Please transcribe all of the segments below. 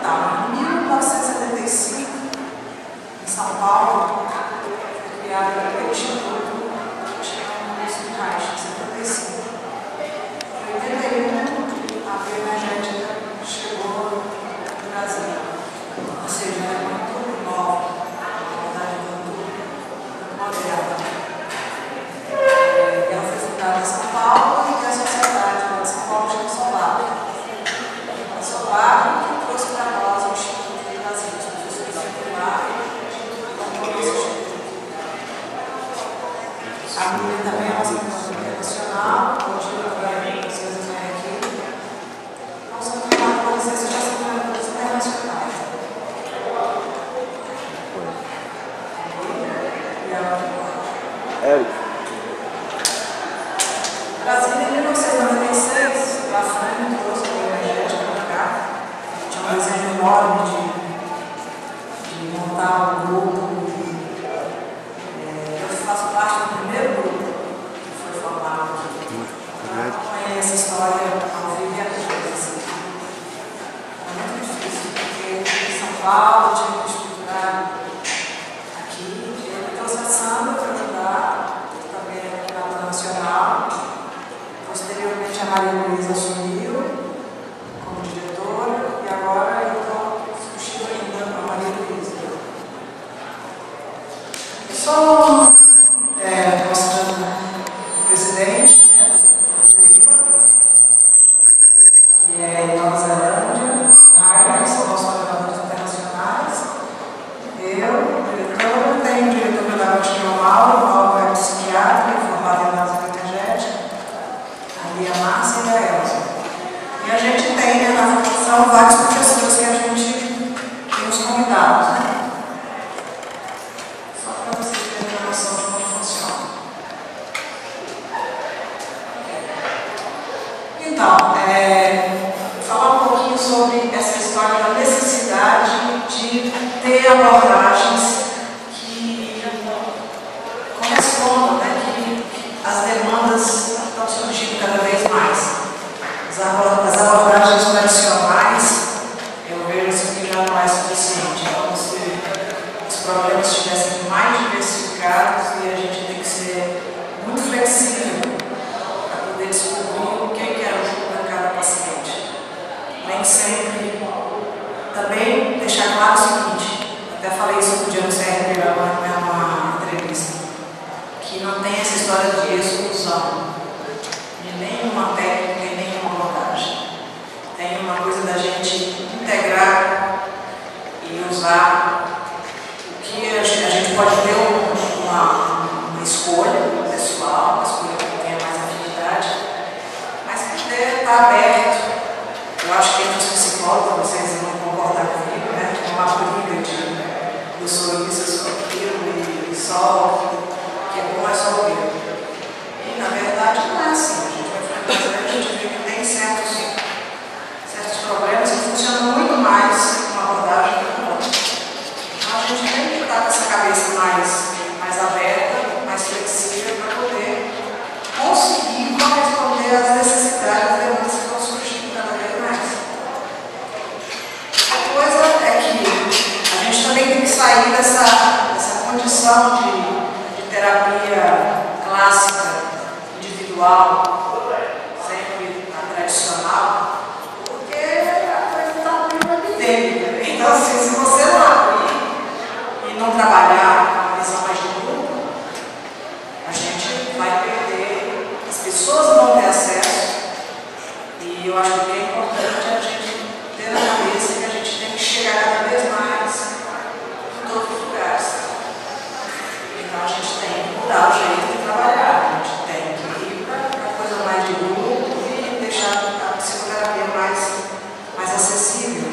Então, em 1975, em São Paulo, foi criado o primeiro instituto, chamado Lúcio Reich, em 75. Em 81, a bioenergética chegou no Brasil. Ou seja, era muito nova, na verdade, muito moderna. Ela foi fundada em São Paulo e a sociedade de São Paulo chama Solar. A Solar que trouxe para nós o Instituto do Brasil, os professores da primária e esse instituto. A minha também é uma instituição internacional, onde eu trabalhei com vocês aqui. Nós somos uma licença de assinaduras internacionais. Érico. Brasília, em 1996, a FUN trouxe a bioenergética para cá. Tinha um desejo enorme de montar um grupo. Eu faço parte do primeiro grupo que foi formado aqui. Eu conheço a história ao vivo e a cores. Assim. É muito difícil, porque em São Paulo tinha que estruturar aqui. Eu trouxe a Sandra para ajudar, também aqui na Plano Nacional. Posteriormente, a Maria Luísa assumiu como diretora e agora eu estou substituindo a Maria Luísa. Eu sou mostrando o presidente, que é em Nova Zelândia, Raia, que são nossos coordenadores internacionais. Eu, diretora, tenho o diretor pedagógico o Mauro é psiquiatra, formado em análise bioenergética. A Márcia e a Elza. E a gente tem na função vários professores que a gente tem os convidados, né? Só para vocês terem uma noção de como funciona. Então, falar um pouquinho sobre essa história da necessidade de ter abordagens que correspondam, né? Que as demandas estão surgindo cada vez mais. As abordagens tradicionais, eu vejo assim que já não é suficiente. É como se os problemas estivessem mais diversificados e a gente tem que ser muito flexível para poder descobrir o que ajuda cada paciente. Nem sempre. Também deixar claro o seguinte, até falei isso no dia no CRP, numa entrevista, que não tem essa história de exclusão de nenhuma técnica e nenhuma abordagem. Tem uma coisa da gente integrar e usar o que a gente pode ter uma escolha pessoal, uma escolha que tenha mais afinidade, mas poder estar aberto. Eu acho que entre os psicólogos, vocês vão concordar comigo, né? Tem uma briga de eu sou isso, eu sou aquilo, e só que é bom é só ouvir. E na verdade não é assim. A gente vai ficar a gente vê que tem certos problemas que funcionam muito mais com uma abordagem do que com outra. Então a gente tem que estar com essa cabeça mais aberta, mais flexível para poder conseguir corresponder às necessidades das demandas que estão surgindo cada vez mais. A coisa é que a gente também tem que sair dessa condição de terapia clássica, individual, sempre a tradicional, porque a coisa está muito epidêmica. Então, assim, se você não abrir e não trabalhar a visão mais de grupo, a gente vai perder, as pessoas não vão ter acesso, e eu acho que é importante a gente ter na cabeça que a gente tem que chegar cada vez mais em todos os lugares. Então, a gente tem que mudar o jeito de trabalhar, a gente tem que ir para a coisa mais de grupo e deixar a psicoterapia mais acessível.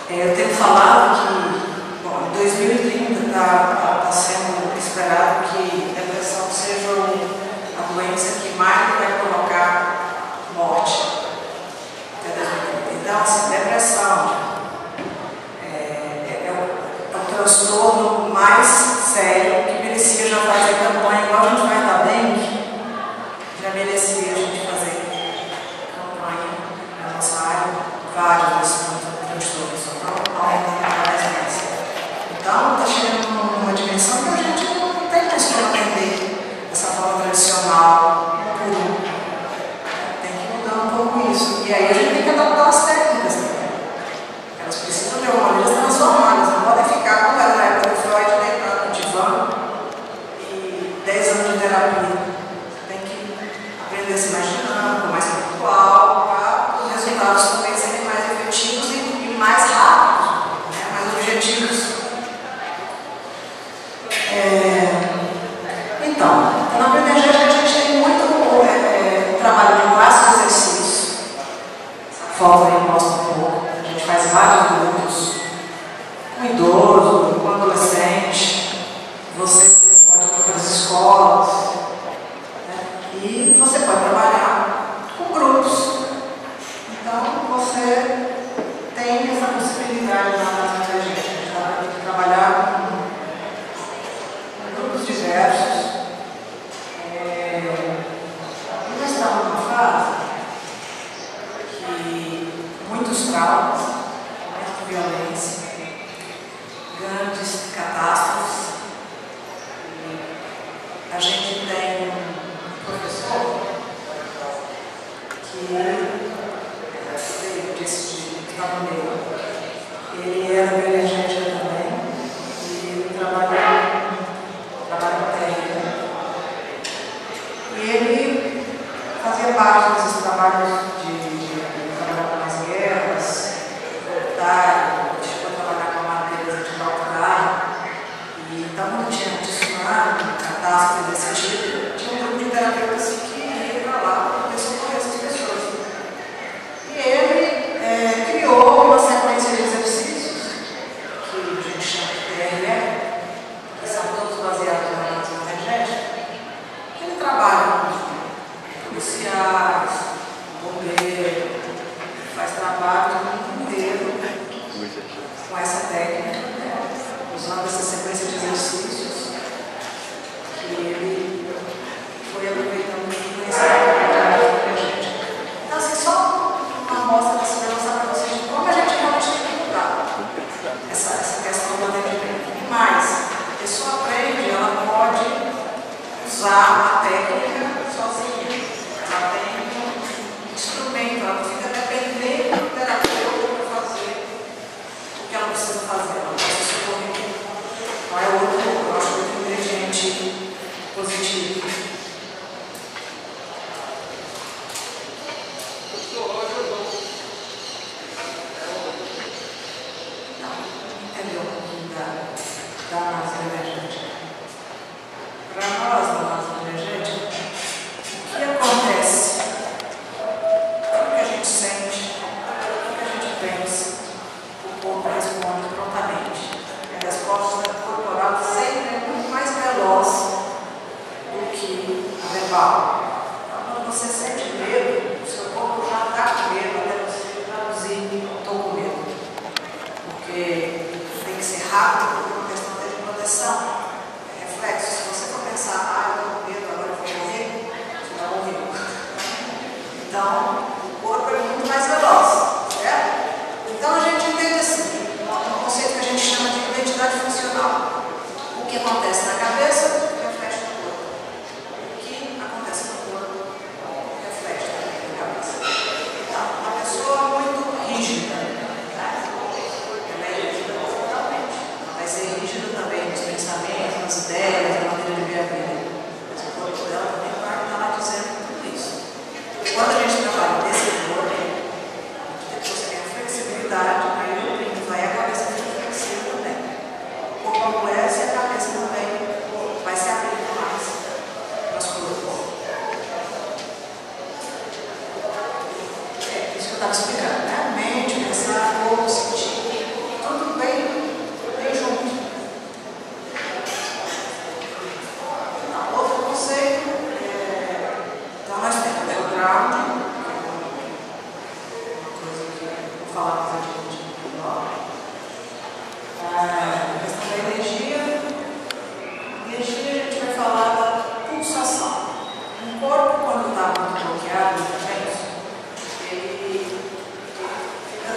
Eu tenho falado que, bom, em 2030 está sendo esperado que a depressão seja a doença que mais vai provocar morte até 2030. Então, assim, depressão é um transtorno mais sério que merecia já fazer campanha, igual a gente vai estar bem, já merecia a gente fazer campanha vários desses transtornos, só aumentando cada vez mais. Então, está chegando numa dimensão que a gente não tem mais como atender dessa forma tradicional, por um. Tem que mudar um pouco isso. E aí a gente tem que adaptar as técnicas também. Elas precisam de alguma maneira ser transformadas, não podem ficar como era na época do Freud, deitado no divã e 10 anos de terapia. Tem que aprender a se imaginar, mais pontual, para os resultados também serem mais efetivos e mais rápidos, né? Mais objetivos. Então, na bioenergética a gente tem muito trabalho de clássico exercício. Essa foto aí mostra um pouco. A gente faz vários grupos, com idoso, com adolescente. Você pode ir para as escolas, né? E você pode trabalhar com grupos. Então, você tem essa possibilidade na bioenergética de trabalhar com grupos diversos. Nós estamos numa fase que muitos traumas, muita violência, grandes catástrofes. A gente tem um professor que veio desse de Canadeiro. Ele era bioenergética também e ele trabalha técnica. E ele fazia parte desses trabalhos de trabalhar nas guerras, voltar, chegou a trabalhar com madeiras de balcão. E então, quando tinha tsunami, catástrofe desse tipo, tinha um grupo de terapeutas que ia para lá para poder socorrer essas pessoas. E ele criou uma sequência de exercícios que a gente chama de TRE, que são todos baseados na análise energética. Ele trabalha com policiais, bombeiros, faz trabalho no mundo inteiro com essa técnica, né? Usando essa sequência de exercícios que ele foi aproveitando de conhecer a gente. Então, assim, só uma amostra para se mostrar para vocês de como a gente realmente tem que mudar essa questão do atendimento. E mais, a pessoa aprende, ela pode usar a técnica sozinha. Ela tem um instrumento, ela não fica dependendo do terapeuta para fazer o que ela precisa fazer. Ela pode se socorrer. Não é outro, eu acho, outro ingrediente positivo. Entendeu um pouquinho da análise energética? Para nós, na análise energética, o que acontece? O que a gente sente, o que a gente pensa, o corpo responde prontamente. A resposta corporal sempre é muito mais veloz do que a verbal. Então, quando você sente medo, o seu corpo já está com medo até você traduzir estou com medo. Porque tem que ser rápido por uma questão de proteção. Reflexo, se você for pensar, eu estou com medo, agora eu vou morrer, você já morreu. Então, o corpo é muito mais veloz, certo? Então, a gente entende assim, um conceito que a gente chama de identidade funcional. O que acontece na cabeça, reflete no corpo. O que acontece no corpo, reflete também na cabeça. Então, uma pessoa muito rígida, ela é rígida totalmente. Ela vai ser rígida também nos pensamentos, nas ideias, na maneira de ver a vida. Mas o corpo dela também vai estar lá dizendo tudo isso. Quando a gente trabalha desse corpo, você tem a flexibilidade, aí a cabeça fica flexível também. O corpo amolece e a cabeça também vai se abrindo mais para as coisas. Isso que eu estava explicando, né? Mente, pensar, corpo, sentir, tudo bem junto. Outro conceito, então nós temos o ground, uma coisa que eu vou falar mais adiante no blog. A questão da energia. Energia, a gente vai falar da pulsação. Um corpo, quando está muito bloqueado, ele fica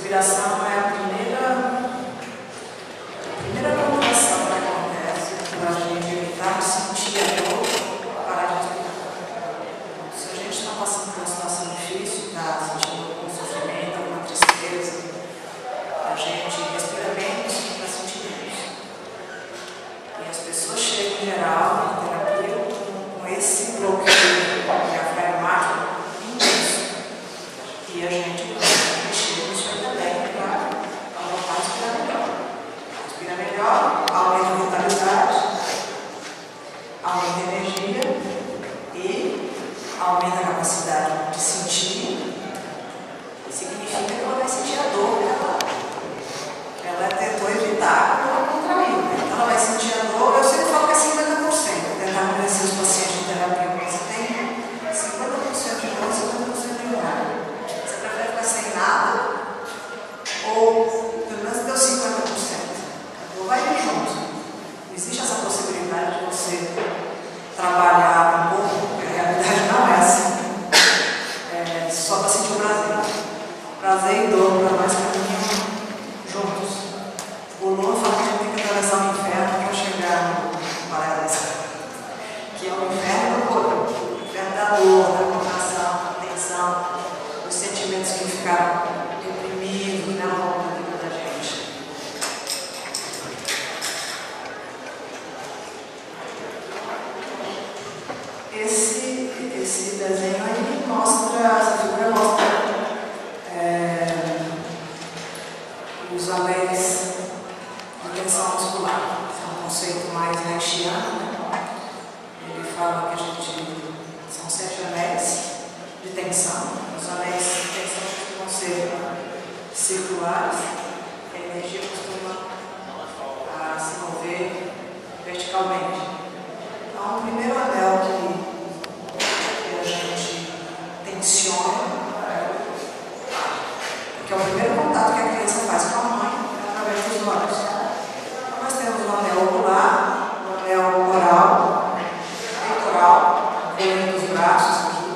respiração é a primeira comunicação que acontece para a gente evitar sentir a dor, parar de respirar. Se a gente está passando por uma situação difícil, está sentindo algum sofrimento, alguma tristeza, a gente respira bem para sentir isso. E as pessoas chegam em geral na terapia com esse bloqueio diafragmático imenso. E a gente aumenta a vitalidade, aumenta a energia e aumenta a capacidade de sentir. Significa que ela vai sentir a dor que ela tentou evitar, porque ela contraiu. Então ela vai sentir a dor. Eu sempre falo que é 50%. Tentar convencer os pacientes de terapia, mas você tem 50% de dor e 50% de dor. Você prefere ficar sem nada ou pelo menos ter os 50%? Vai vir junto. Existe essa possibilidade de você trabalhar um pouco, porque a realidade não é assim. Só para sentir o prazer. Prazer e dor para nós caminham juntos. O Lula fala que a gente tem que atravessar o inferno para chegar no paraíso. Que é o inferno do corpo. O inferno da dor, da contração, da tensão, dos sentimentos que ficaram reprimidos na volta da vida da gente. Esse desenho aí mostra, essa figura mostra os anéis de tensão muscular. Esse é um conceito mais reichiano, né? Ele fala que são 7 anéis de tensão. Os anéis de tensão costumam ser circulares, e a energia costuma se mover verticalmente. Então, o primeiro anel que a gente tensiona, que é o primeiro contato que a criança faz com a mãe, através dos olhos. Então, nós temos o anel ocular, o anel oral, peitoral, dentro dos braços aqui,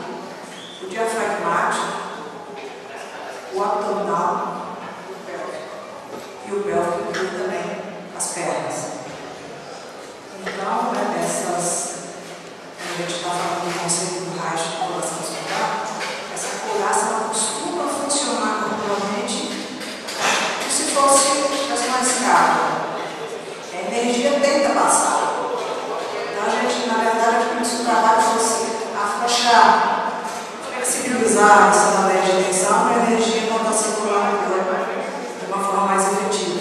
o diafragmático, o abdominal, o pélvico. E o pélvico inclui também as pernas. Então, a gente está falando do conceito do raio de coração muscular, essa couraça ela costuma funcionar corporalmente como se fosse uma escada. A energia tenta passar. Então, a gente, na verdade, como se o trabalho fosse afrouxar, flexibilizar essa maneira de tensão para a energia voltar a circular de uma forma mais efetiva.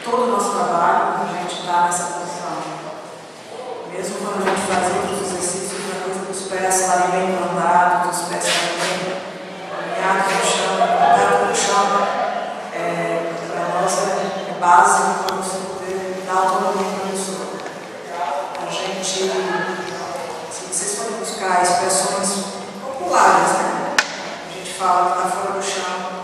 Todo o nosso trabalho, a gente está nessa posição. Mesmo quando a gente faz outros exercícios, a coisa dos pés estarem bem plantados, os pés estarem bem alinhados no chão, contato no chão, para nós é básico para você poder dar autonomia para a pessoa. A gente, se vocês forem buscar expressões populares, né? A gente fala que está fora do chão.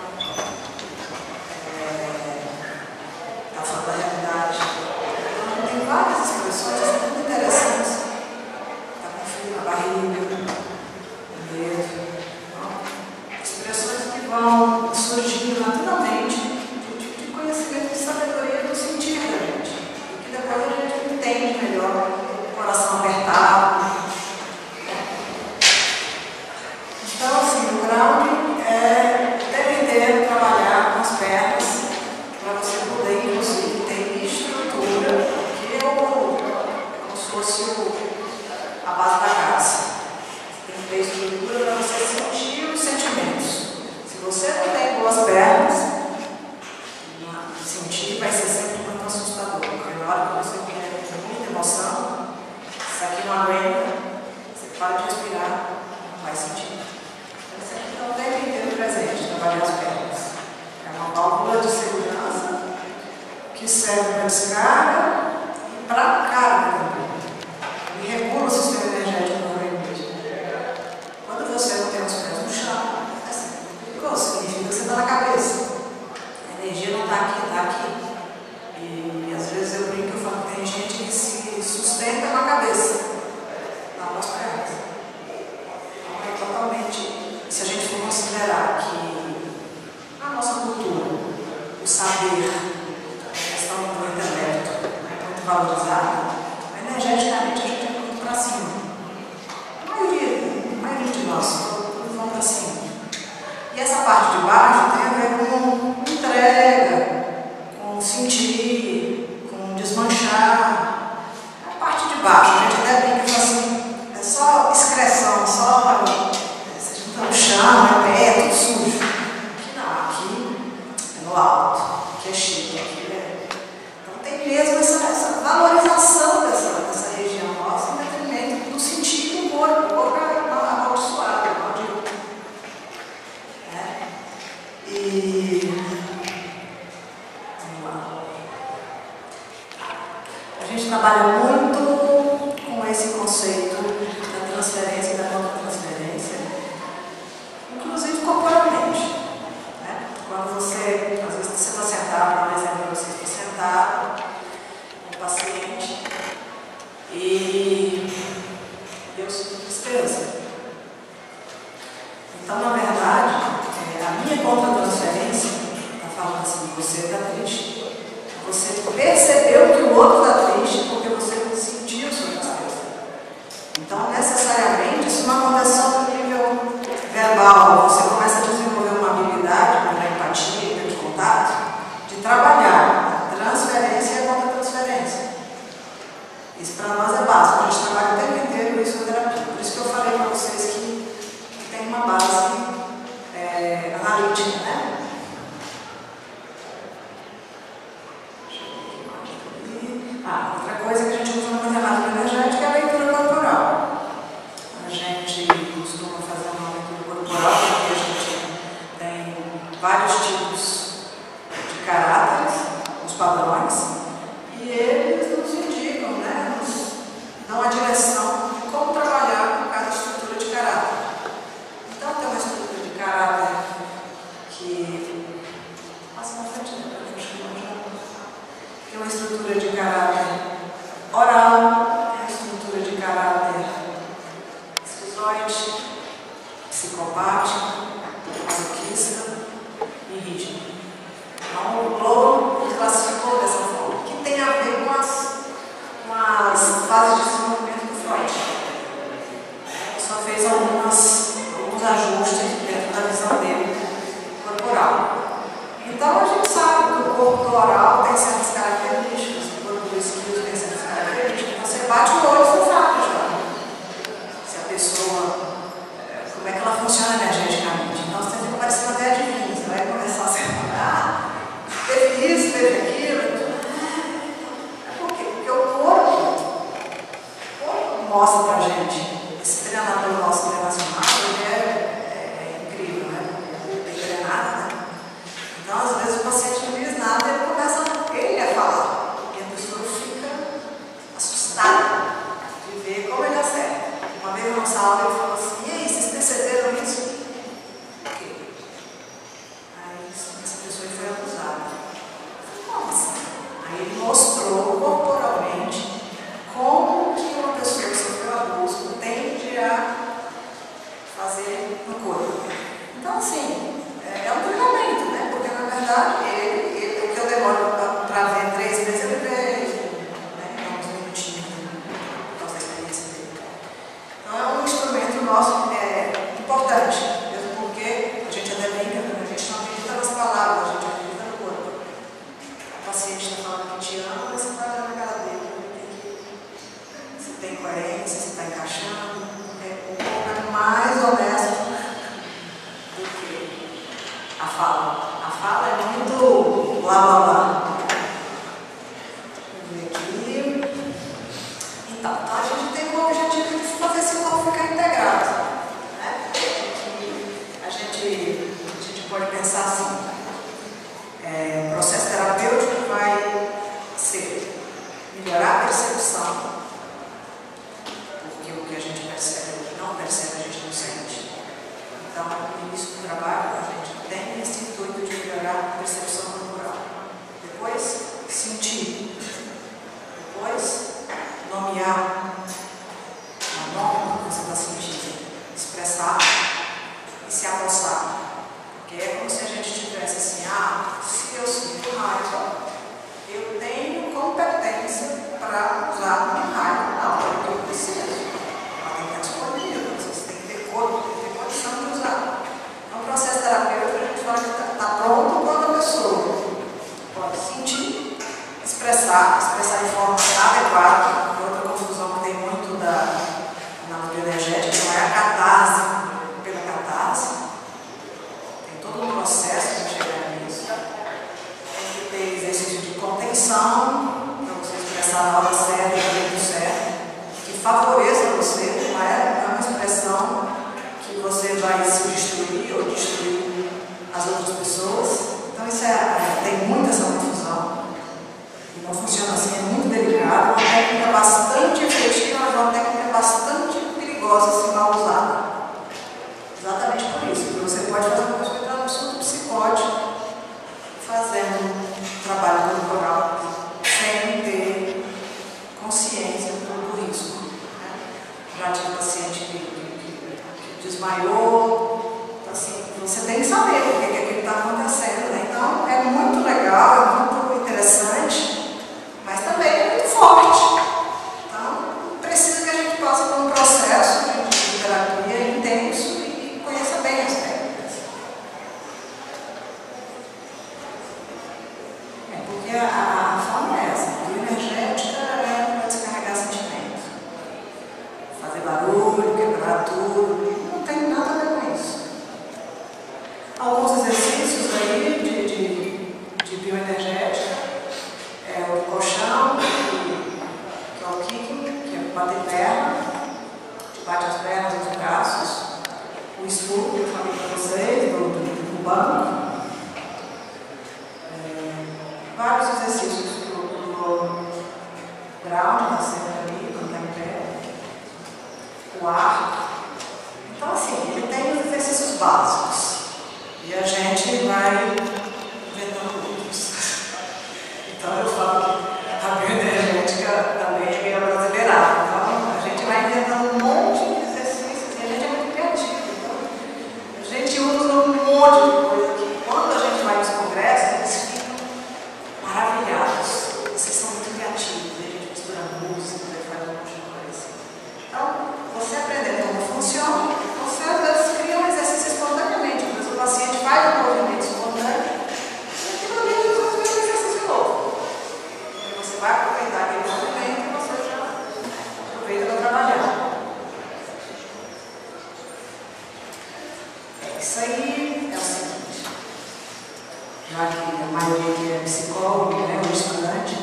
Várias expressões muito interessantes. Está com frio na barriga, no dedo. Expressões que vão surgindo naturalmente de conhecimento, de sabedoria do sentido da gente. E que depois a gente entende melhor o coração apertado. Então, assim, o grounding é descarga e para carga também. E regula o sistema energético do organismo. Quando você não tem os pés no chão, significa que você está na cabeça. A energia não está aqui, está aqui. E às vezes eu brinco, eu falo que tem gente que se sustenta com a cabeça, não com as pernas. Então é totalmente. Se a gente for considerar que a nossa cultura, o saber, a questão do intelecto é muito valorizada, energeticamente a gente é muito para cima. A maioria de nós, todos vão para cima. E essa parte de baixo tem a ver com entrega, com sentir, com desmanchar. A parte de baixo, a gente até brinca e fala assim, é só excreção, só você junta no chão, é pé, tudo sujo. Aqui não, aqui é no alto, aqui é chique, aqui é. Então tem mesmo essa valorização dessa região nossa em detrimento do sentido do corpo. O corpo é amaldiçoado, maldito. E vamos lá. A gente trabalha muito com esse conceito da transferência e da contra-transferência, inclusive corporalmente. Né? Quando você, às vezes você está sentado, por exemplo, você está sentado com o paciente e eu sinto tristeza. Então, na verdade, a minha contra-transferência está falando assim, você está triste. Você percebeu que o outro está triste porque você sentiu sua tristeza. Então, necessariamente, isso não acontece só no nível verbal. Você começa a desenvolver uma habilidade, uma empatia, de contato, de trabalhar a transferência e a contra-transferência. Isso para nós é básico. A gente trabalha o tempo inteiro isso na terapia. Por isso que eu falei para vocês que tem uma base analítica, né? Outra coisa que a gente usa na matemática energética é a leitura corporal. A gente costuma fazer uma leitura corporal porque a gente tem vários tipos de caráteres, os padrões, e eles nos indicam, né? Nos dão a direção de como trabalhar com cada estrutura de caráter. Então tem uma estrutura de caráter que passa na frente, né? Tem uma estrutura de caráter oral, tem uma estrutura de caráter esquizoide, psicopático, masoquista e rígido. Então o Bloom classificou dessa forma, que tem a ver com as fases de desenvolvimento do Freud. Ele só fez alguns ajustes dentro da visão dele corporal. Então a gente sabe que o corpo oral tem certas características, o corpo do esquizo tem certas características. Você bate o olho, você sabe já. Se a pessoa, como é que ela funciona energeticamente. Então você tem que parecer até adivinho, você vai começar a separar, teve isso, teve aquilo. Por quê? Porque o corpo mostra pra gente, esse treinador nosso internacional, ele é incrível, né? Bem treinado, né? Então, às vezes, o paciente não diz nada e ele começa a falar. E a pessoa fica assustada de ver como ele acerta. Uma vez na nossa aula ele falou assim, e aí, vocês perceberam isso? O quê? Aí essa pessoa foi abusada. Como assim? Aí ele mostrou corporalmente como que uma pessoa que sofreu abuso tende a fazer no corpo. Então, assim, é um treinamento, né? Porque, na verdade, o que eu demoro para ver 3 meses, ele vê, né? Uns minutinhos, por causa da experiência dele. Então, é um instrumento nosso importante, mesmo porque a gente até brinca, a gente não acredita nas palavras, a gente acredita no corpo. O paciente está falando que te ama, mas você está olhando na cara dele. Se tem coerência, se está encaixando. O corpo é mais honesto do que a fala. A fala é muito blá blá blá. Vamos ver aqui. Então, a gente tem o objetivo de fazer esse corpo ficar integrado. Né? A gente pode pensar assim. O processo terapêutico vai ser expressar de forma adequada. Outra confusão que tem muito na bioenergética não é a catarse pela catarse. Tem todo um processo para chegar nisso. Tem que ter exercício de contenção, para você expressar na hora certa e no jeito certo, que favoreça você, não é uma expressão que você vai se destruir ou destruir as outras pessoas. Então isso tem muita essa confusão. E não funciona assim, é muito delicado, uma técnica bastante efetiva, mas uma técnica bastante perigosa se mal usada. Exatamente por isso, porque você pode fazer uma coisa que é um surto psicótico, fazendo trabalho corporal sem ter consciência do risco. Né? Já tive paciente que desmaiou, então, assim, você tem que saber o que está acontecendo. Né? Então é muito legal, é muito interessante, mas também é muito forte. Então precisa que a gente passe por um processo de terapia intenso e conheça bem as técnicas. Porque a forma é essa, a bioenergética é para descarregar sentimento, fazer barulho, quebrar tudo, não tem nada a ver com isso. Alguns exercícios aí de bioenergética é o colchão, que é o kicking, que é bater perna, bate as pernas e os braços, o estudo que eu falei para vocês, do banco. Vários exercícios pro ground, na sempre ali, quando está em pé, o ar. Então, assim, ele tem os exercícios básicos e a gente vai inventando outros. Então, eu falo que a bioenergética também é meio brasileirada. Então, a gente vai inventando um monte de exercícios e a gente é muito criativo. Então, a gente usa um monte de coisa que, quando a gente vai nos congressos, eles ficam maravilhados. Vocês são muito criativos, a gente mistura música e faz um monte de coisa. Então, você aprender como funciona, você às vezes cria um exercício espontaneamente. Às vezes o paciente faz um movimento espontâneo e aquilo ali você faz um exercício novo. E você vai aproveitar aquele movimento e você já aproveita para trabalhar. Isso aí é o seguinte. Já que a maioria aqui é psicólogo, né, ou estudante,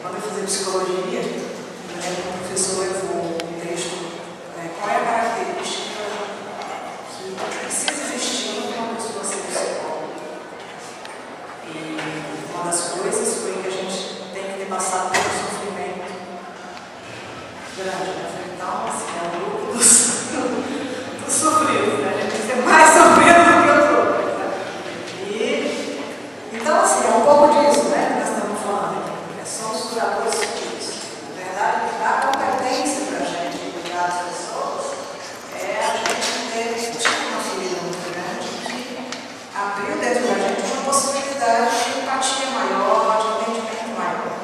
quando eu fazia psicologia, eu lembro que o professor levou um texto, qual é a característica que precisa existir para uma pessoa ser psicóloga. E uma das coisas foi que a gente tem que ter passado pelo sofrimento grande, né? Então, assim, é o grupo dos sofridos, né? A gente tem que ser mais sofrido do que os outros. Então, assim, é um pouco disso, né, que nós estamos falando aqui. Somos curadores sutis. Na verdade, a competência para a gente cuidar das pessoas é a gente ter uma ferida muito grande que abriu dentro da gente uma possibilidade de empatia maior, de entendimento maior.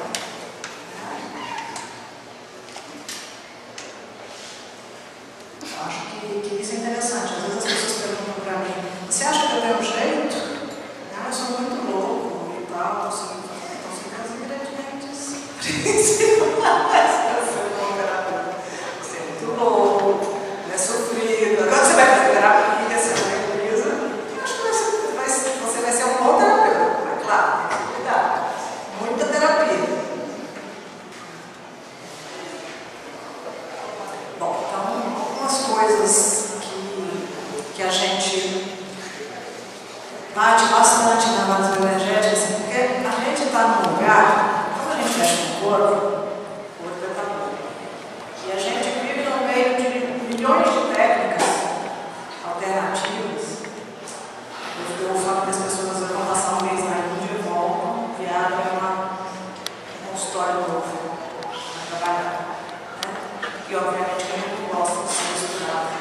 Eu acho que isso é interessante. Às vezes as pessoas perguntam para mim: você acha que eu tenho um jeito? Eu sou muito louco e tal, assim, então fica as ingredientes principais para ser um bom terapeuta. Você é muito louco, é sofrido. Agora você vai fazer terapia, você vai reprisa. Eu acho que você vai ser um bom terapeuta. Mas claro, tem que cuidar. Muita terapia. Bom, então, algumas coisas que a gente bate bastante na base bioenergética, assim, porque a gente está num lugar, quando a gente mexe no corpo é tabu. E a gente vive no meio de milhões de técnicas alternativas. Eu falo que as pessoas vão passar um mês na Índia e voltam e abrem um consultório novo para trabalhar. Né? E obviamente a gente gosta de ser misturado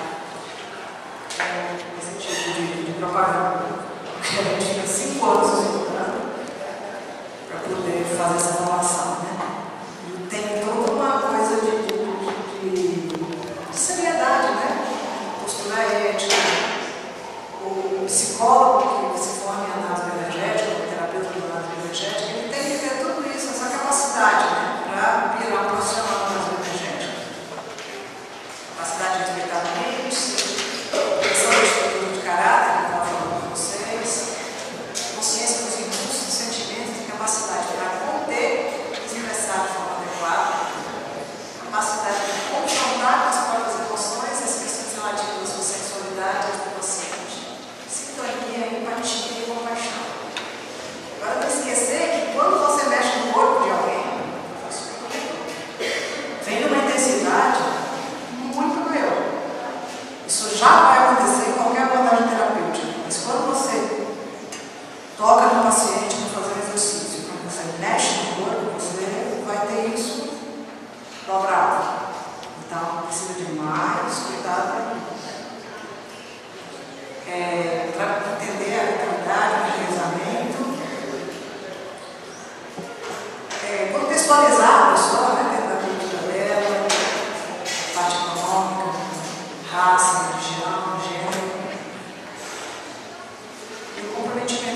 com esse tipo de propaganda. A gente fica 5 anos estudando para poder fazer essa formação, né? E tem toda uma coisa de seriedade, né? Postura ética. O psicólogo que se forma em análise bioenergética, o terapeuta de análise bioenergética, ele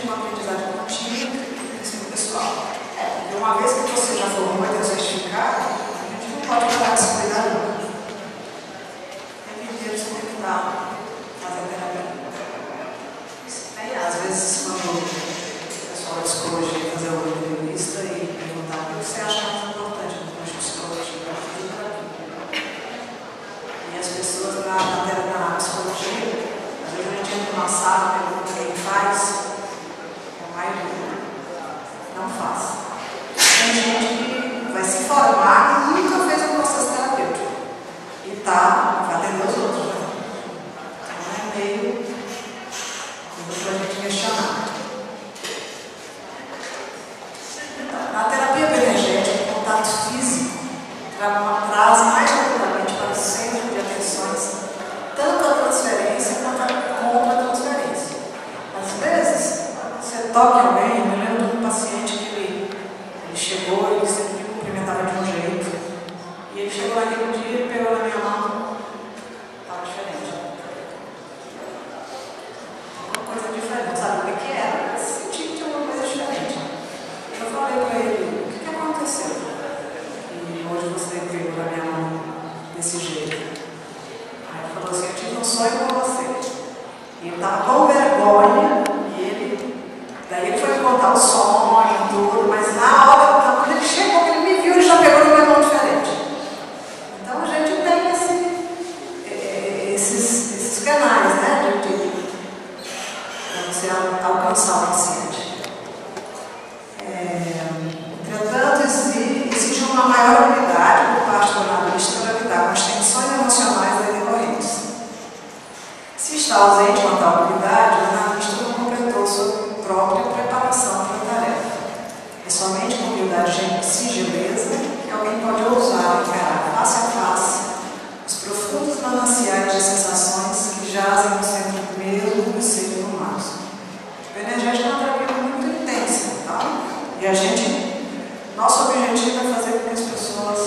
uma aprendizagem contínua e crescimento pessoal. Porque uma vez que você já formou e tem o certificado, a gente não pode parar de se cuidar nunca. O tempo inteiro você tem que estar fazendo terapia. Às vezes, quando o pessoal da psicologia fazer uma entrevista e perguntar o que você acha mais importante no curso de psicologia, e as pessoas na psicologia, às vezes a gente entra numa sala e pergunta quem faz, a maioria não faz. Tem gente que vai se formar e nunca fez um processo terapêutico e vai atender os outros, né? Então é meio para a gente questionar. Na terapia bioenergética, o contato físico traz mais rapidamente para o centro de atenções tanto a transferência quanto a contra-transferência. Às vezes, você toca em alguém, eu me lembro de um paciente que ele chegou e ele sempre me cumprimentava de um jeito, e ele chegou naquele dia e pegou na minha mão, estava diferente. Uma coisa diferente, não sabia o que era, mas senti que tinha uma coisa diferente. Eu falei para ele, o que aconteceu? E hoje você pegou na minha mão desse jeito. Aí ele falou assim, eu tive um sonho com você. E ele estava com vergonha, daí ele foi contar o sonho e tudo, mas na hora, quando ele chegou, ele me viu, ele já pegou na minha mão diferente. Então a gente tem esses canais, né, de você alcançar o paciente. Entretanto, exige uma maior habilidade por parte do analista para lidar com as tensões emocionais decorrentes. Se está ausente uma tal habilidade, o analista não completou sua própria preparação para a tarefa. É somente com humildade e singeleza que alguém pode ousar encarar face a face os profundos mananciais de sensações que jazem no centro mesmo dos seres humanos. O energético é uma terapia muito intensa, tá? E nosso objetivo é fazer com que as pessoas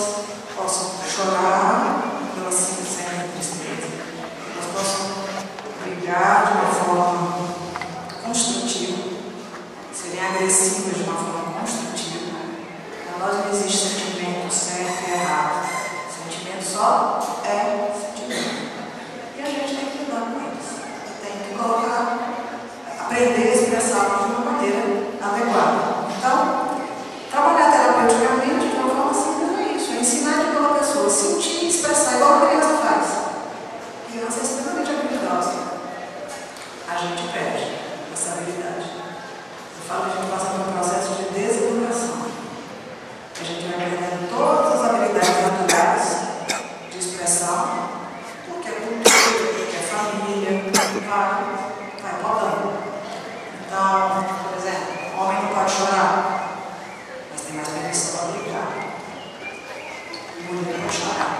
possam chorar, elas se sentem tristeza, elas possam brigar de uma forma construtiva, serem agressivas de uma forma construtiva. Para nós não existe sentimento certo e errado. Sentimento só é sentimento. E a gente tem que lidar com eles. Tem que aprender a expressar de uma maneira adequada. Então, trabalhar terapeuticamente de uma forma simples é isso. É ensinar de uma pessoa a sentir e expressar igual a criança faz. A criança é extremamente habilidosa. A gente perde essa habilidade. Eu falo que a gente passa por um processo de deseducação. A gente vai perdendo todas as habilidades naturais de expressão, porque é cultura, porque é família, vai podando. Então, por exemplo, o homem não pode chorar, mas tem mais permissão para brigar. Mulher pode chorar,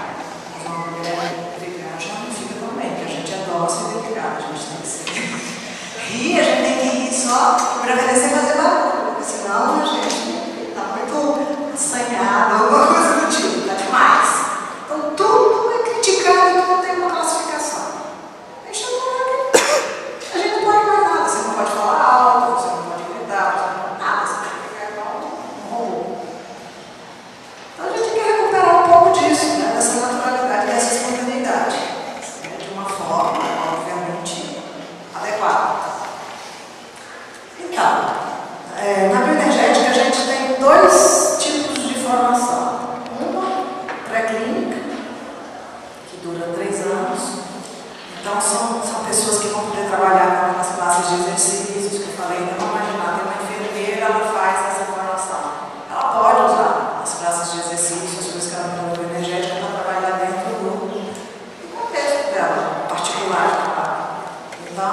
mas uma mulher brigar já não fica tão bem, porque a gente é dócil e delicado, a gente tem que ser. Rir, a gente tem que rir só para merecer fazer barulho, porque senão a gente está muito assanhado, alguma coisa do tipo, está demais. Então tudo é criticado e tudo tem uma classificação. Aí chegou uma hora que a gente não pode mais nada, você não pode falar alto, você não pode gritar, você não pode nada, você tem que ficar igual um robô. Então a gente tem que recuperar um pouco disso, né, dessa naturalidade, dessa espontaneidade, né, de uma forma, obviamente, adequada. Então, na bioenergética a gente tem dois tipos de formação. Uma pré-clínica, que dura 3 anos. Então são pessoas que vão poder trabalhar nas classes de exercícios, que eu falei, não vou imaginar, tem uma enfermeira, ela faz essa formação. Ela pode usar as classes de exercícios, as coisas que ela tem na bioenergética para trabalhar dentro do contexto dela, particular. Então,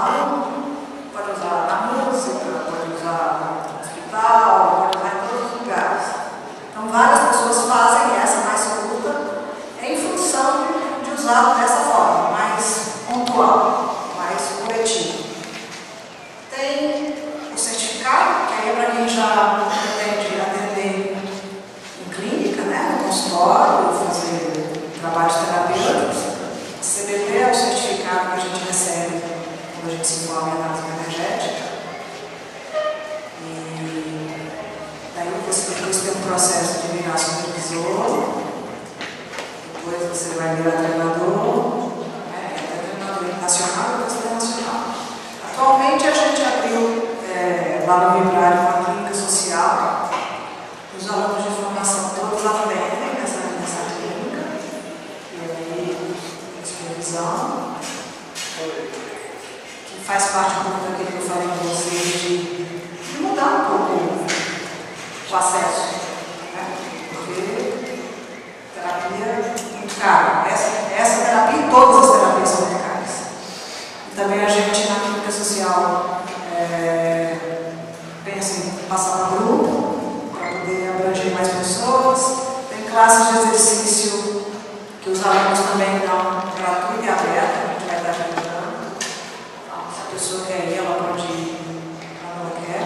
pode usar na música, pode usar no hospital, pode usar em todos os lugares. Então, várias pessoas fazem essa mais curta em função de usar dessa forma, mais pontual, mais coletiva. Tem o certificado, que aí é para quem já pretende atender em clínica, né, no consultório, fazer trabalhos terapêuticos. CBT é o certificado que a gente recebe quando a gente se forma em análise energética. depois tem um processo de virar supervisor, depois você vai virar treinador, até treinador nacional e depois internacional. Atualmente a gente abriu lá no Vibrário uma clínica social, os alunos de formação todos aprendem nessa clínica, e aí supervisão, que faz parte um pouco daquilo que eu falei com vocês de mudar um pouco o acesso, né? Porque terapia é muito cara. Essa terapia e todas as terapias são muito caras. E também a gente na clínica social pensa em passar para grupo, para poder abranger mais pessoas. Tem classes de exercício que os alunos também dão gratuito e aberto, a gente vai estar ajudando. Então, se a pessoa quer ir, ela pode ir quando ela quer.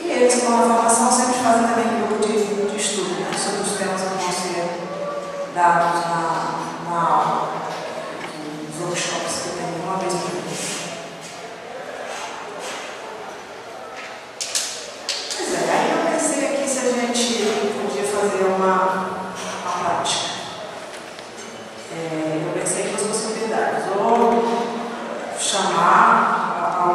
E eles, com a formação, sempre fazem também grupo de estudo, né, sobre os temas que vão ser dados na aula, nos workshops que tem uma vez por mês. Pois é, aí eu pensei aqui se a gente podia fazer uma prática. Eu pensei em duas possibilidades, ou chamar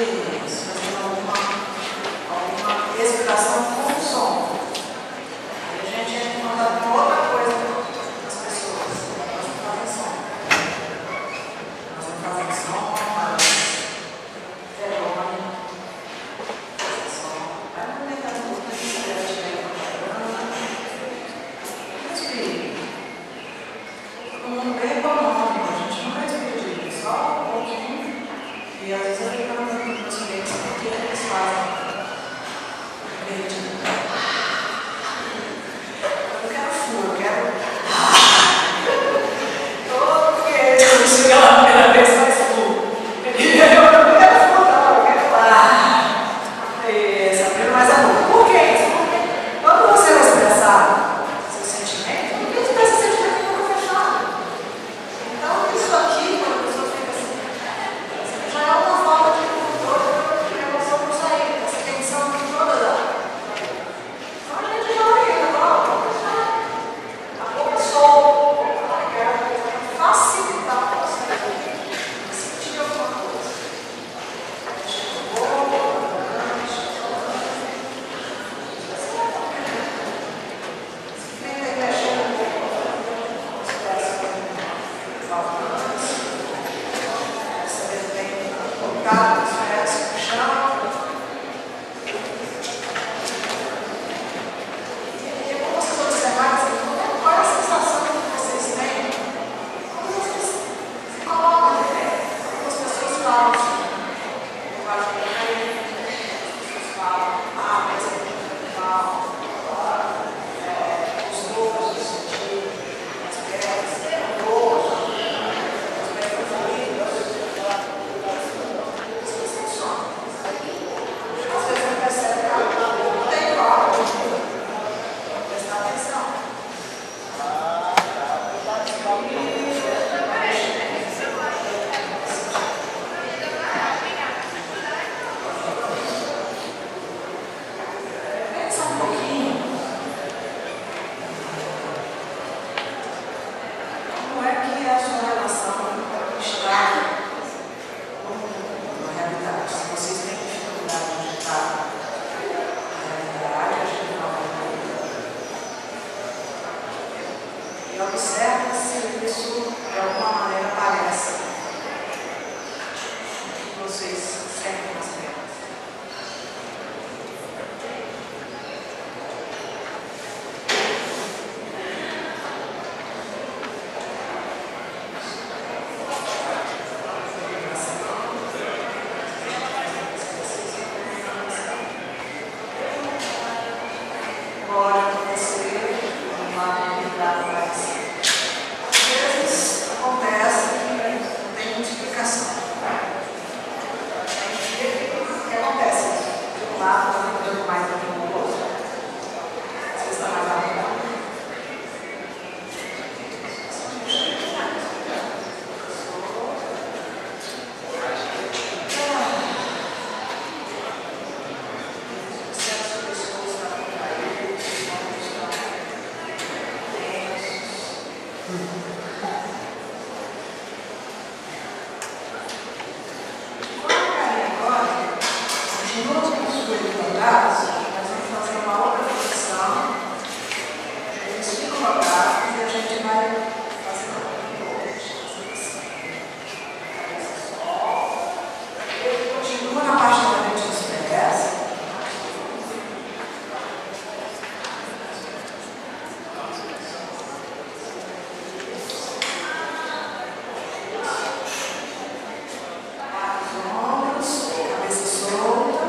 Isso, fazendo alguma respiração com o som. Aí a gente entra em contato com outra coisa das pessoas. Nós não fazemos som. Nós não fazemos som, mas vergonha. Vai movimentar a boca, respire. Todo mundo bem econômico, a gente não respira direito, só um pouquinho. E às vezes eu fico andando com meus clientes porque eles fazem verde. Eu não quero furo, eu quero. Todo cliente que chega lá a primeira vez faz furo. Eu não quero furo, não, eu quero lá. Isso, abrir mais a boca. Por que isso? Porque quando você vai expressar seu sentimento, ninguém expressa sentimento com a boca fechada. Então, isso aqui, quando a pessoa fica assim, já é uma forma de controle de emoção por sair, essa tensão toda da. Então a gente já orienta, a boca solta, facilitar o processo. Sentir alguma coisa. E observa se isso de alguma maneira aparece o que vocês sentem nas pernas. Pode acontecer uma habilidade mais. Às vezes acontece que não tem muita explicação. O que acontece? De um lado está ficando mais do que o outro. Às vezes está mais rápido. Nós vamos fazer uma outra posição. Eles ficam rodados e a gente vai fazer ele continua na parte da frente dos pés. Os ombros, cabeça solta.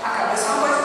A cabeça é uma coisa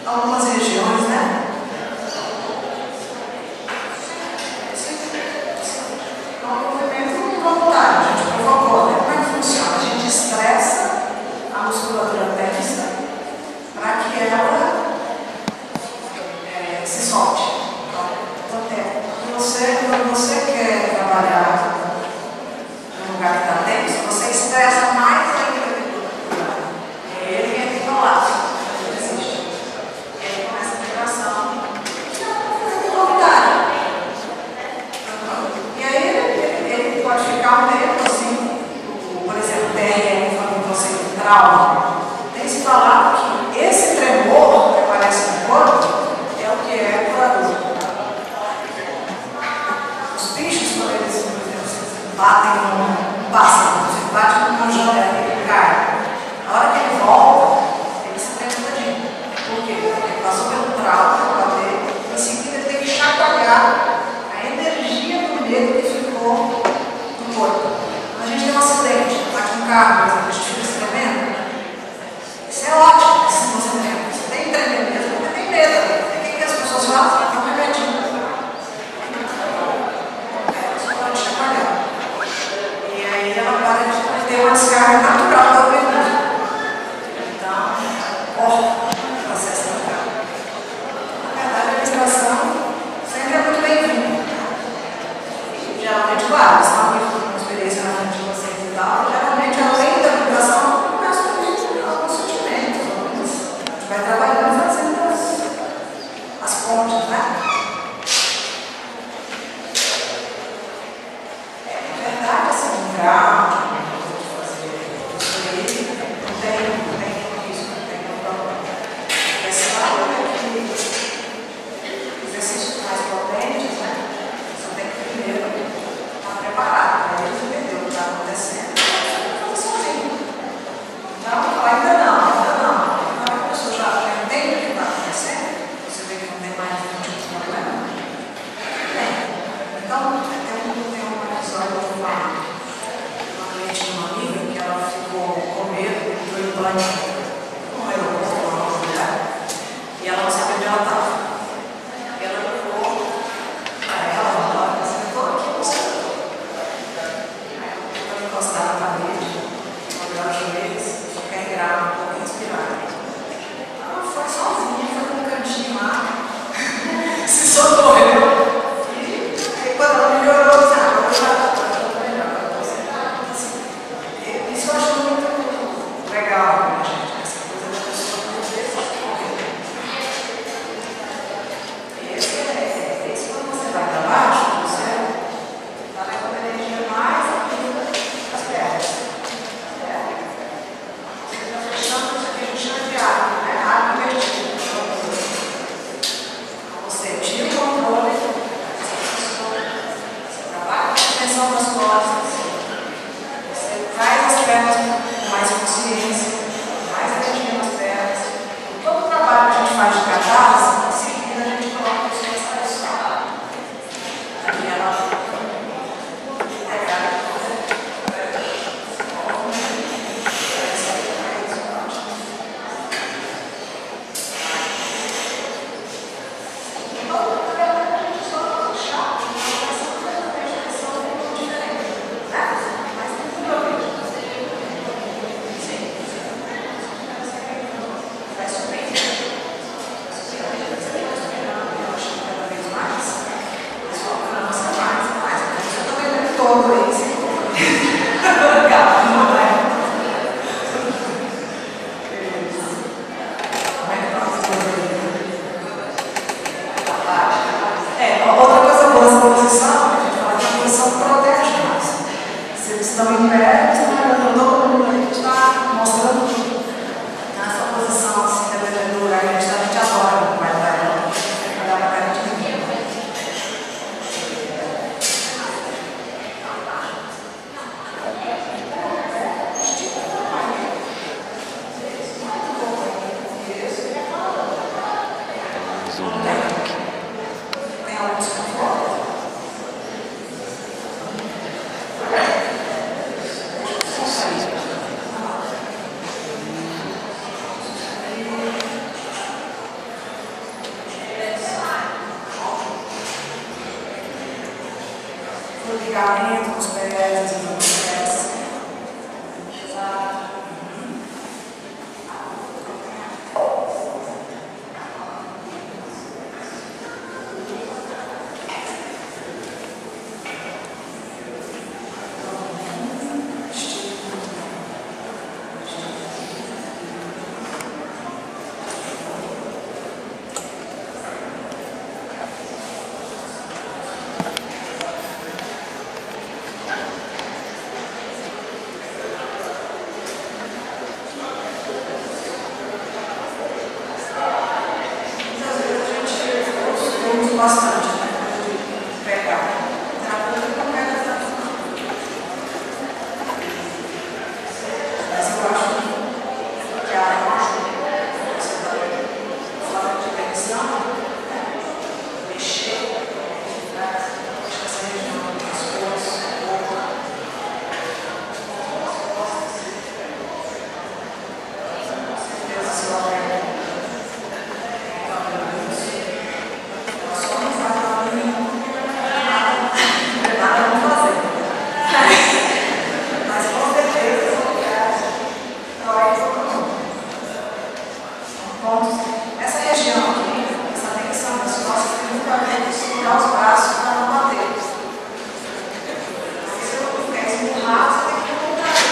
algumas regiões, né? É um movimento voluntário, a gente provocou, né? Como é que funciona? A gente estressa a musculatura tensa para que ela se solte. Quando você quer trabalhar num lugar que está tenso, você estressa mais ainda. Ele entra em colapso, ele desiste. E aí começa a vibração. É voluntário. E aí ele pode ficar um tempo assim, por exemplo, TRM falando você de trauma. Tem se falado que esse tremor que aparece no corpo é o que é curador. Os bichos, quando eles, por exemplo, batem num pássaro, você bate numa janela e ele cai. Na hora que ele volta, ele se treme todinho. Por quê? Porque ele passou pelo trauma para bater, em seguida ele tem que chacoalhar a energia do medo que ficou no corpo. Quando a gente tem um acidente, bate um carro, por exemplo, a gente fica se tremendo. Isso é ótimo, se você treme. Você tem que tremer mesmo, porque tem medo. O que as pessoas fazem? Estão remedinho. Você pode chacoalhar. E aí ela para de ter uma descarga natural do organismo. Então, corta o processo natural. Na verdade, a respiração sempre é muito bem-vinda. Geralmente, claro, se alguém for uma experiência na frente de vocês e tal, geralmente, além da vibração, começa a ter alguns sentimentos. A gente vai trabalhando e fazendo as pontes, né? Na verdade, assim, um grau, fazer isso aí, não tem risco, não tem problema. Essa é que exercícios mais potentes, né? Você tem que primeiro estar preparado para eles entender o que está acontecendo e fazer sozinho. Então, ainda não. Então, a pessoa já tem ligamento nos pés, nos pés. Bastante, né? De pegar. Mas eu acho que a falta de tensão, mexer, acho que essa região das cores, certeza se ela essa região aqui, essa tensão das costas tem muito a ver com segurar os braços para não bater. Se eu quer esmurrar, você tem que voltar aqui.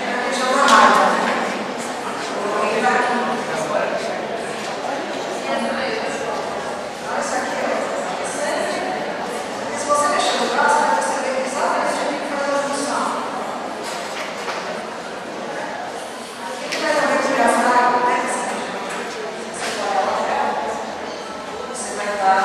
É a região da raiva, né? Ele vai aqui. Olha isso aqui, ó. Se você mexer no braço, você vai perceber exatamente o que faz a função. Você vai dar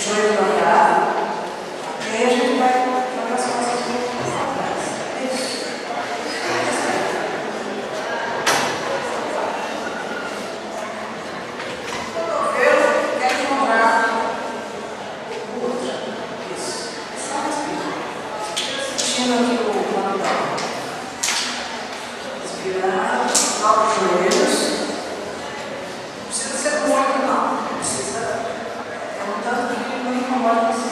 joelho dobrado, e aí a gente vai jogar as costas um pouco para trás. Isso. O cotovelo é encontrar o outro. Isso. Só respira. Sentindo aqui o manual. Respirando, dobra os joelhos. Não precisa ser muito, não. Precisa. Tanto que não incomoda você.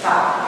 Tá.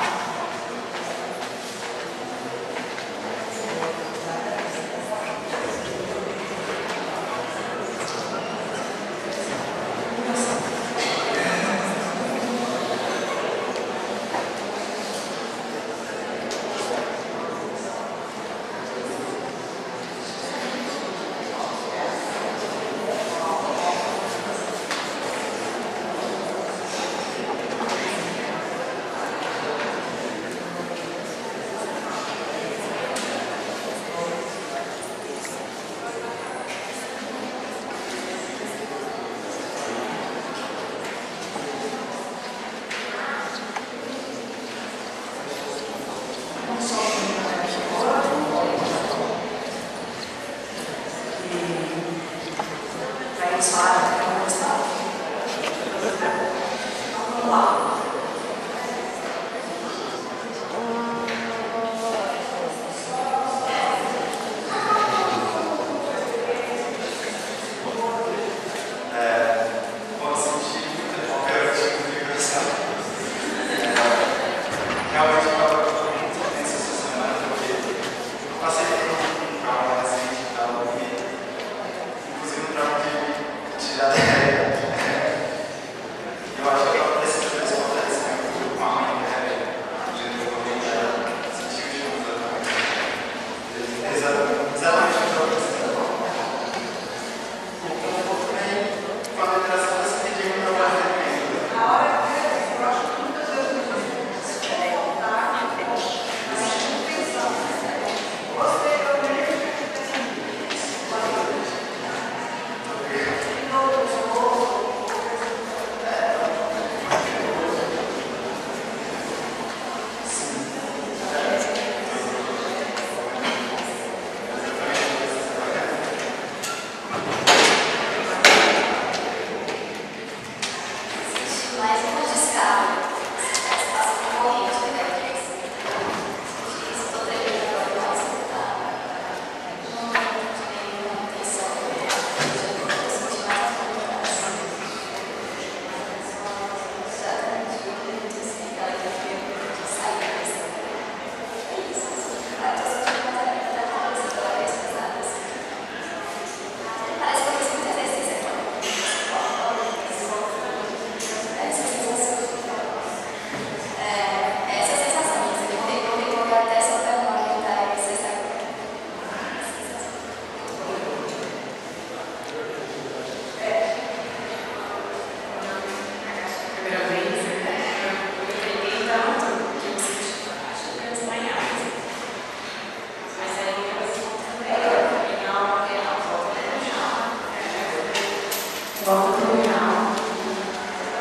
Volta para o real.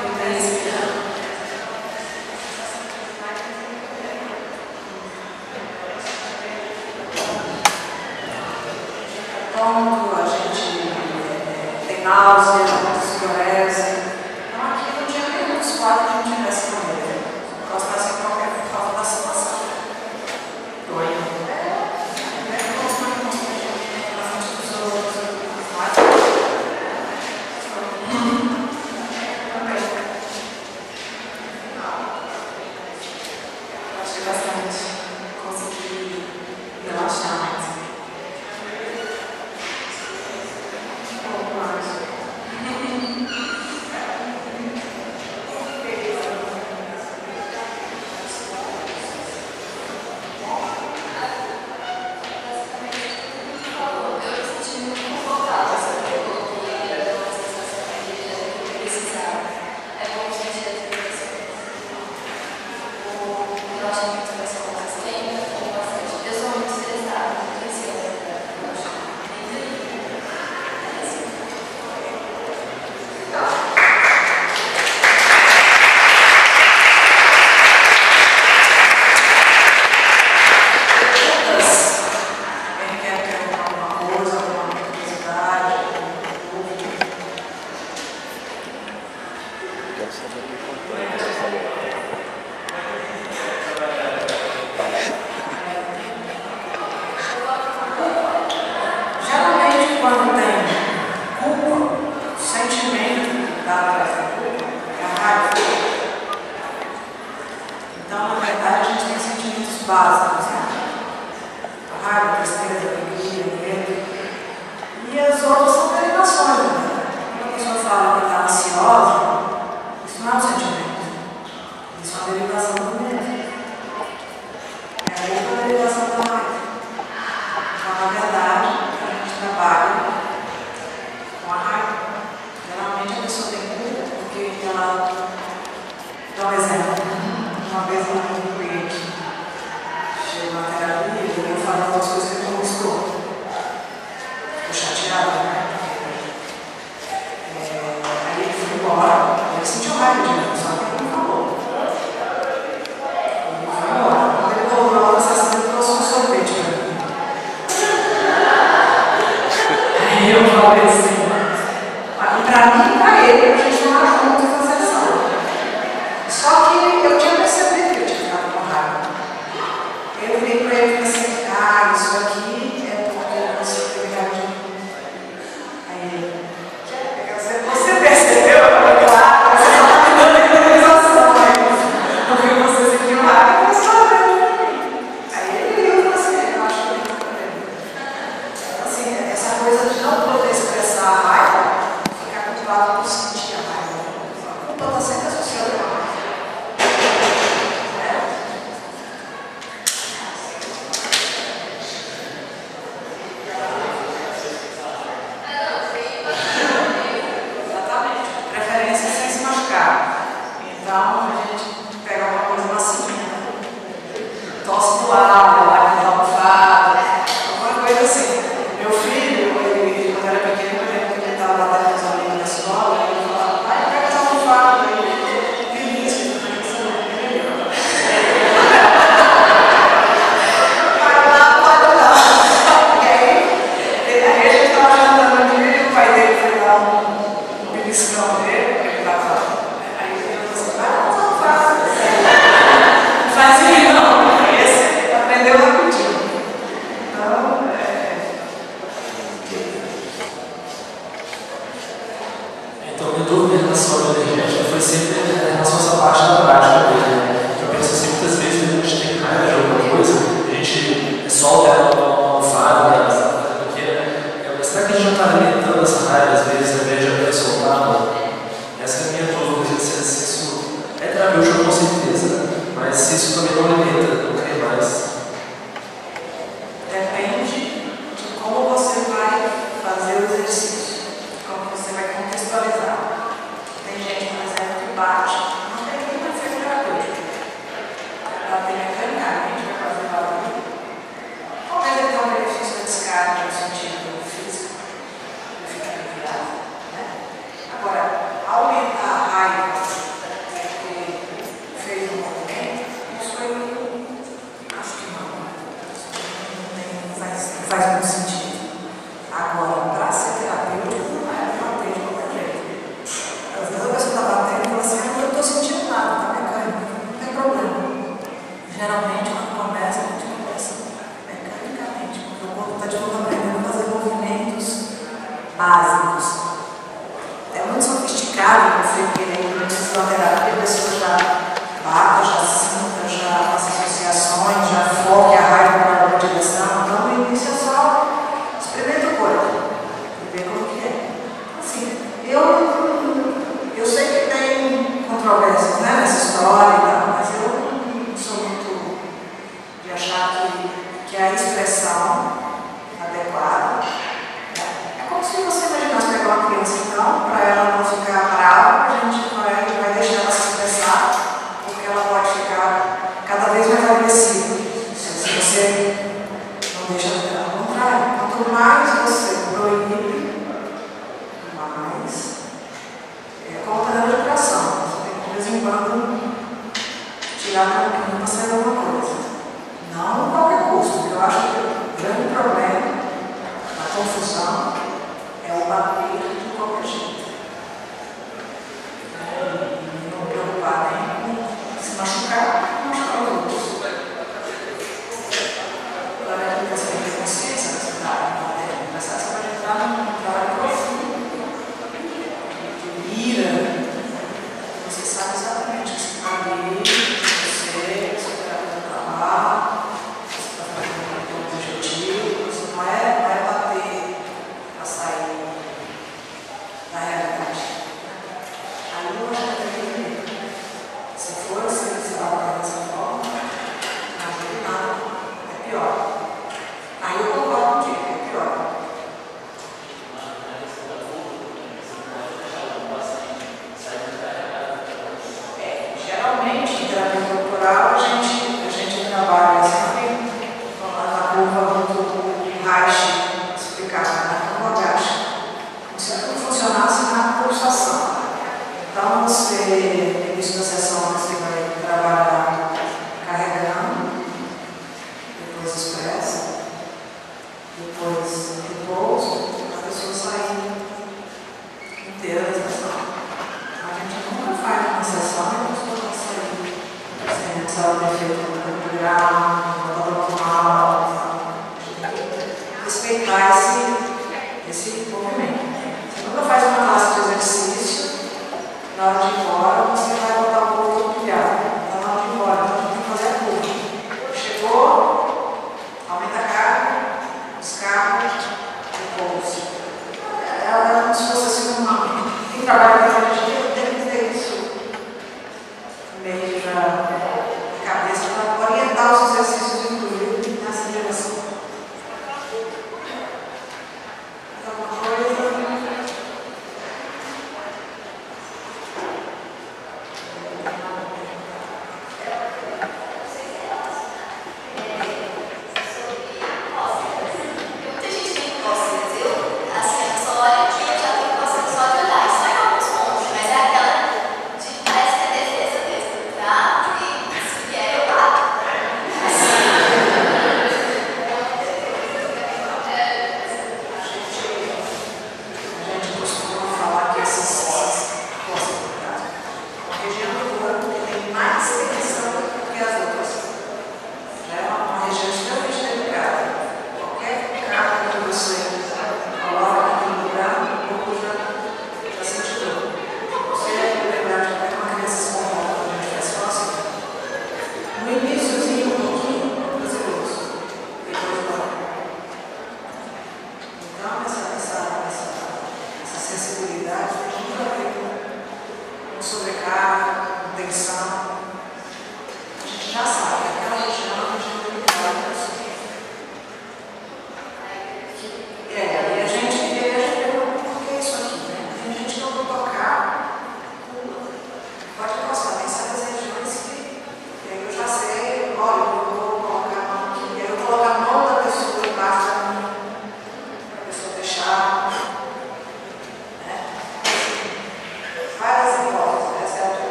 Tenta respirar. Quando a gente tem náusea, muita esclerose, então aqui não tinha nenhum dos quatro que não tivesse maneira. Encostasse em qualquer falta da situação. Dói. Quero saber o que acontece. Então, na verdade, a gente tem sentimentos básicos, né? A raiva, a tristeza, a alegria, o medo. E as outras são derivações, né? Quando a pessoa fala que está ansiosa, isso não é um sentimento. Isso é uma derivação do medo. É a mesma derivação da raiva. Então, na verdade, a gente trabalha com a raiva. Geralmente a pessoa tem culpa porque ela. Dá um exemplo. Uma vez um cliente chegou na terapia e eu falei algumas coisas que ele não gostou. Ficou chateado, né? Aí ele foi embora, ele sentiu raiva de mim, só que ele não falou. Ele foi embora. Quando ele voltou na outra sessão, ele trouxe um sorvete para mim. Aí eu falei assim, para mim e para ele, a gente não era junto essa sessão. Só que eu tinha percebido que eu tinha ficado com raiva. Eu virei para ele e falei assim, isso aqui é porque você teve raiva de mim. Aí você percebeu? Eu falei, claro, você só está me dando autorização, porque você sentiu raiva e começou a ver de mim. Aí ele viu e falou assim, eu acho que ele está vendo. Então, assim, essa coisa de não poder expressar a raiva, ficar culpado por sentir a raiva. A culpa está sempre associada com a raiva. Então, a gente pega uma coisa macia, tosse do ar, lágrima da almofada, alguma coisa assim. Meu filho, ele, quando era pequeno, eu lembro que ele estava batendo com os amigos na escola, e ele falava, pai, pega essa almofada, e ele feliz, que ele está melhor. Vai lá, pode lá. E aí a gente estava jantando aqui, e o pai dele foi dar um beliscão dele, porque ele estava. Faz isso não, esse aprendeu rapidinho. Então, minha dúvida em relação à energética foi sempre em relação a essa parte da prática mesmo. Eu penso assim, muitas vezes a gente tem raiva de alguma coisa, a gente solta ela uma almofada, porque será que a gente não está alimentando essa raiva às vezes, ao invés de apenas soltar? Essa é a minha dúvida, se isso é terapêutico com certeza, mas se isso também não alimenta, não cria mais. Depende de como você vai fazer o exercício, como você vai contextualizar. Tem gente, por exemplo, que bate, não tem nenhum efeito terapêutico. Bater mecanicamente, vai fazer barulho. Talvez ele tenha um benefício da descarga no sentido físico, de ficar aliviado, né? Agora, aumentar a raiva porque fez um movimento, isso aí acho que não faz muito sentido. Agora, para ser terapêutico, não é bater de qualquer jeito. Às vezes a pessoa está batendo e fala assim, eu não estou sentindo nada, está mecânico, não tem problema. Geralmente, quando começa, a gente começa mecanicamente, porque o corpo está de novo aprendendo a fazer movimentos básicos. É muito sofisticado você querer precisar da terapia, a pessoa já bata, já sinta, já faça associações, já foque a raiva para uma direção. Então, no início é só experimenta o corpo e ver como que é. Assim, eu sei que tem controvérsias, né, nessa história, mas eu não sou muito de achar que é a expressão adequada. É como se você imaginasse pegar uma criança, então, para ela não ficar brava, a gente vai deixar ela se expressar, porque ela pode ficar cada vez mais agressiva. Se você não deixa ela, ao contrário, quanto mais você proíbe, mais é como panela de pressão. Você tem que, de vez em quando, tirar a campinha para sair alguma coisa. Não a qualquer custo, porque eu acho que o grande problema da confusão é o bater de qualquer jeito. E não preocupar nem com se machucar os outros. Agora, a você tem que ter consciência que você está batendo. Você pode entrar num trabalho profundo de ira. Você sabe exatamente o que você está ali, você corporal, a gente trabalha sempre na curva do Reich explicado, na curva Reich. Como se tudo funcionasse na pulsação. Então, você, no início da sessão, você vai trabalhar carregando, depois expressa, depois repouso, a pessoa sair inteira da sessão. A gente nunca faz uma sessão e a pessoa vai sair sem ela ter feito um programa, respeitar esse movimento. Você nunca faz uma classe de exercício, na hora de ir embora, você vai botar o corpo pilhado. Então, na hora de ir embora, então, tem que fazer a curva. Chegou, aumenta a carga, descarga, repouso. É como se fosse assim uma. Quem trabalha com energia tem que ter isso meio já na cabeça para orientar os exercícios, inclusive, nessa direção.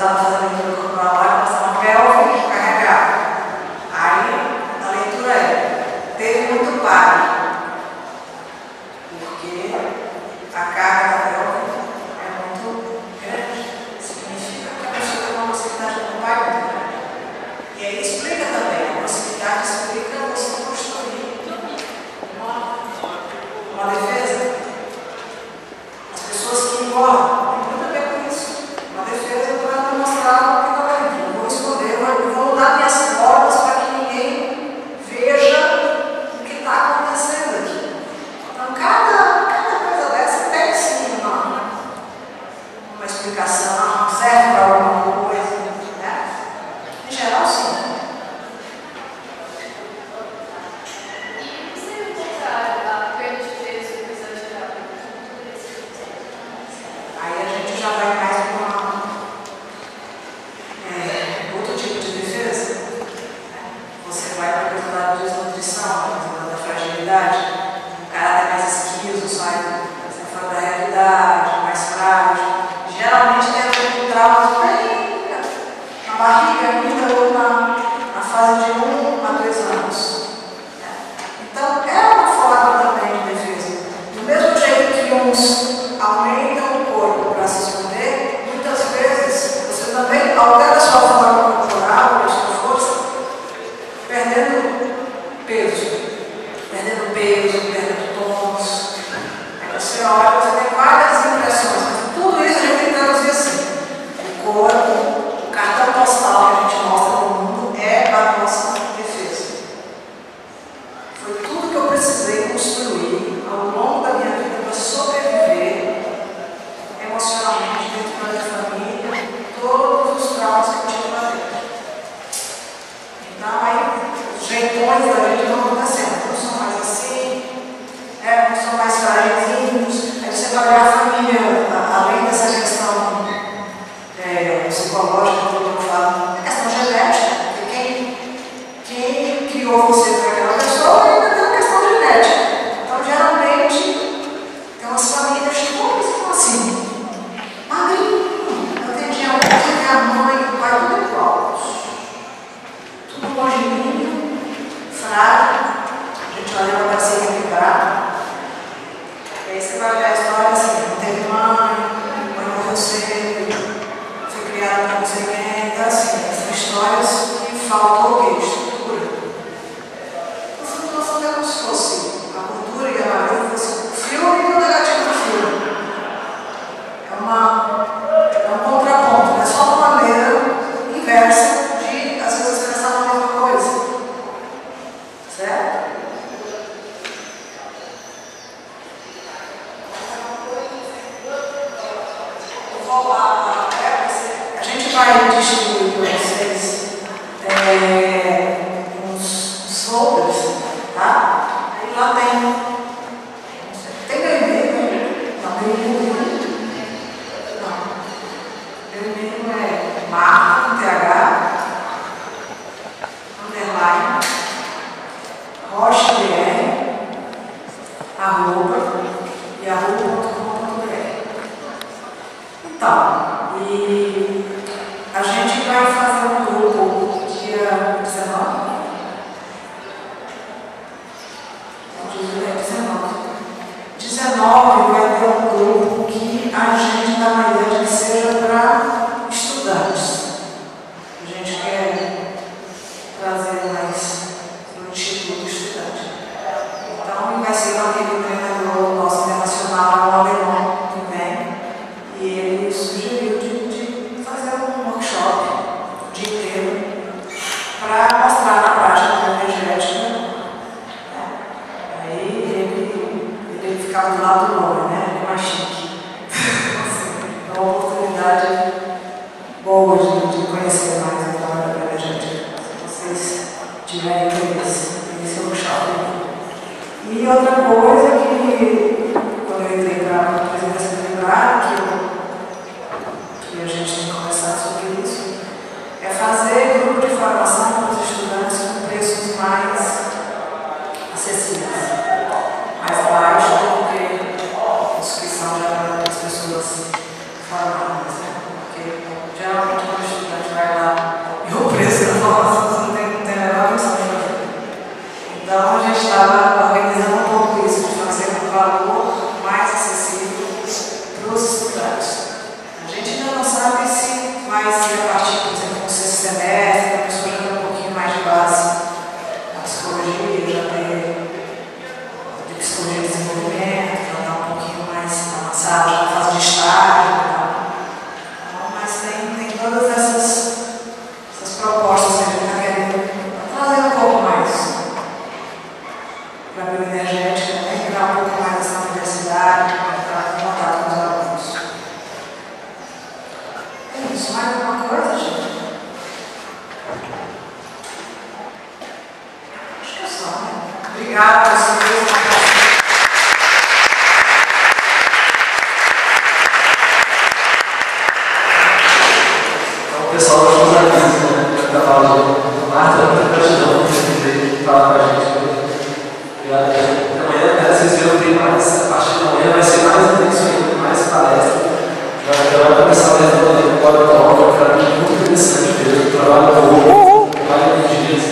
estava fazendo aquilo corporal lá, eu passava pelve, carregar. Aí a leitura de 1 a 2 anos. Então, é uma forma também de defesa. Do mesmo jeito que uns aumentam o corpo para se esconder, muitas vezes você também altera a sua forma corporal, a sua força, perdendo peso, perdendo tons. Aí você olha, você tem várias impressões. Tudo isso a gente tem que traduzir assim. O corpo, o cartão postal que a gente mostra para o mundo é a nossa defesa. Foi tudo que eu precisei construir ao longo da minha vida para sobreviver emocionalmente dentro da minha família, todos os traumas que eu tinha lá dentro. Então, aí, os jeitões da gente vão acontecendo. Não são mais assim, não são mais frágeis. Aí você vai olhar a família, além dessa questão psicológica que eu falo, a questão genética, porque quem criou você para aquela pessoa ainda tem uma questão genética. Então, geralmente, tem umas famílias que são assim. Magrinho, eu atendi a minha mãe e o pai, tudo igual. Tudo longinho, frágil. A gente olha para se equilibrar. E aí você vai olhar a história assim, não teve mãe morreu cedo, foi criada para não sei quem. Então, assim, são histórias que faltou o quê? Estrutura. No fundo, nós sabemos como se fosse a cultura e a maneira fosse o filme e o negativo do filme. É um contraponto, é só uma maneira inversa de, às vezes, expressar a mesma coisa. Certo? A gente vai distribuir para vocês uns folders, tá? Aí lá tem meu e-mail, não, meu e-mail é marca, TH, underline, rochebr, @yahoo.com.br. Então, e a gente vai fazer um grupo dia 19. Dia 19 vai ter um grupo que a gente dá uma ideia de que seja para estudantes. A gente quer trazer mais no Instituto Estudante. Então, vai ser com aquele treinador nosso internacional, o alemão, que vem, e ele sugeriu de fazer um workshop o dia inteiro para mostrar na prática a energética. Aí ele ficava do lado do homem, né? Ele é mais chique. É uma oportunidade boa de conhecer mais a história da energética. Se vocês tiverem interesse nesse workshop. E outra coisa que, quando eu entrei para a presidência do lugar, que a gente tem que conversar sobre isso, é fazer grupo de formação para os estudantes com preços mais acessíveis, mais baixos do que os que são já as pessoas formadas, né? Porque geralmente quando o estudante vai lá e o preço da formação não tem a menor noção de fazer. Então a gente estava organizando um pouco isso, de fazer um valor mais acessível para os estudantes. A gente ainda não sabe se vai ser a partir, por exemplo, do sexto semestre, a pessoa já tem um pouquinho mais de base na psicologia, já tem de psicologia de desenvolvimento, já está um pouquinho mais avançado, já faz de estágio e tal. Mas tem todas essas propostas que a gente está querendo trazer um pouco mais para a bioenergética, entrar um pouco mais nessa universidade, para ter contato com os alunos. É isso, mais alguma coisa, gente? Acho que é só, né? Obrigada, vocês. Então, o pessoal dos amigos, né? Da Marta, muita gratidão por ter falar com a gente. Obrigado. Amanhã, vocês viram, tem mais. A partir de amanhã vai ser mais intenso ainda, mais palestra. Vai começar a ler o Código, que é muito interessante mesmo. Trabalho com energias.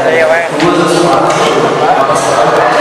Quer levar? Duas das quatro, a pastoral